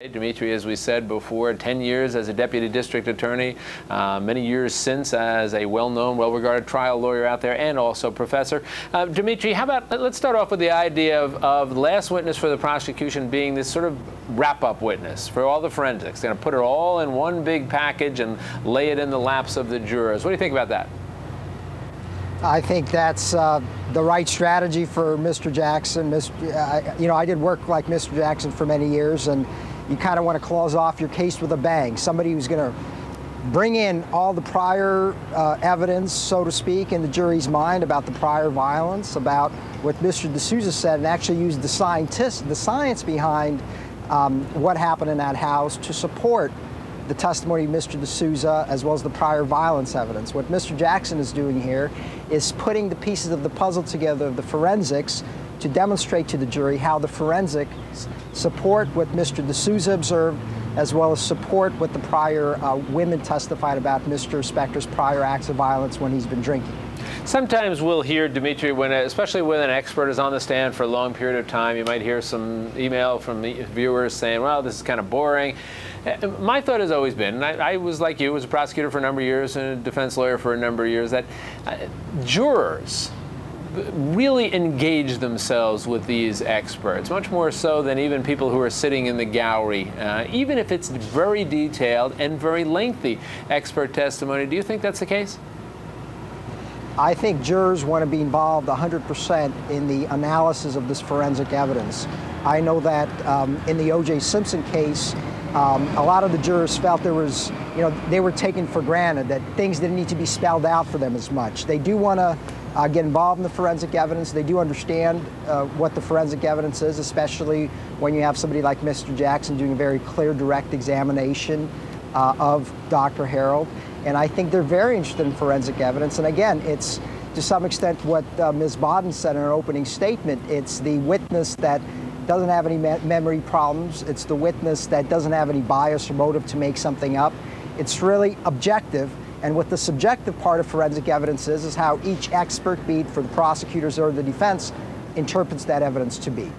Dimitri, as we said before, 10 years as a deputy district attorney, many years since as a well-known, well-regarded trial lawyer out there, and also professor. Dimitri, how about, let's start off with the idea of last witness for the prosecution being this sort of wrap-up witness for all the forensics. They're going to put it all in one big package and lay it in the laps of the jurors. What do you think about that? I think that's the right strategy for Mr. Jackson. You know, I did work like Mr. Jackson for many years, and you kind of want to close off your case with a bang. Somebody who's going to bring in all the prior evidence, so to speak, in the jury's mind about the prior violence, about what Mr. D'Souza said, and actually use the science behind what happened in that house to support the testimony of Mr. D'Souza, as well as the prior violence evidence. What Mr. Jackson is doing here is putting the pieces of the puzzle together of the forensics to demonstrate to the jury how the forensics support what Mr. D'Souza observed, as well as support what the prior women testified about Mr. Spector's prior acts of violence when he's been drinking. Sometimes we'll hear, Dimitri, especially when an expert is on the stand for a long period of time, you might hear some email from the viewers saying, well, this is kind of boring. My thought has always been, and I was like you, was a prosecutor for a number of years and a defense lawyer for a number of years, that jurors really engage themselves with these experts, much more so than even people who are sitting in the gallery, even if it's very detailed and very lengthy expert testimony. Do you think that's the case? I think jurors want to be involved 100% in the analysis of this forensic evidence. I know that in the O.J. Simpson case, a lot of the jurors felt there was, you know, they were taken for granted, that things didn't need to be spelled out for them as much. They do want to get involved in the forensic evidence. They do understand what the forensic evidence is, especially when you have somebody like Mr. Jackson doing a very clear, direct examination of Dr. Harold. And I think they're very interested in forensic evidence. And again, it's to some extent what Ms. Bodden said in her opening statement. It's the witness that doesn't have any memory problems. It's the witness that doesn't have any bias or motive to make something up. It's really objective. And what the subjective part of forensic evidence is how each expert, be it for the prosecutors or the defense, interprets that evidence to be.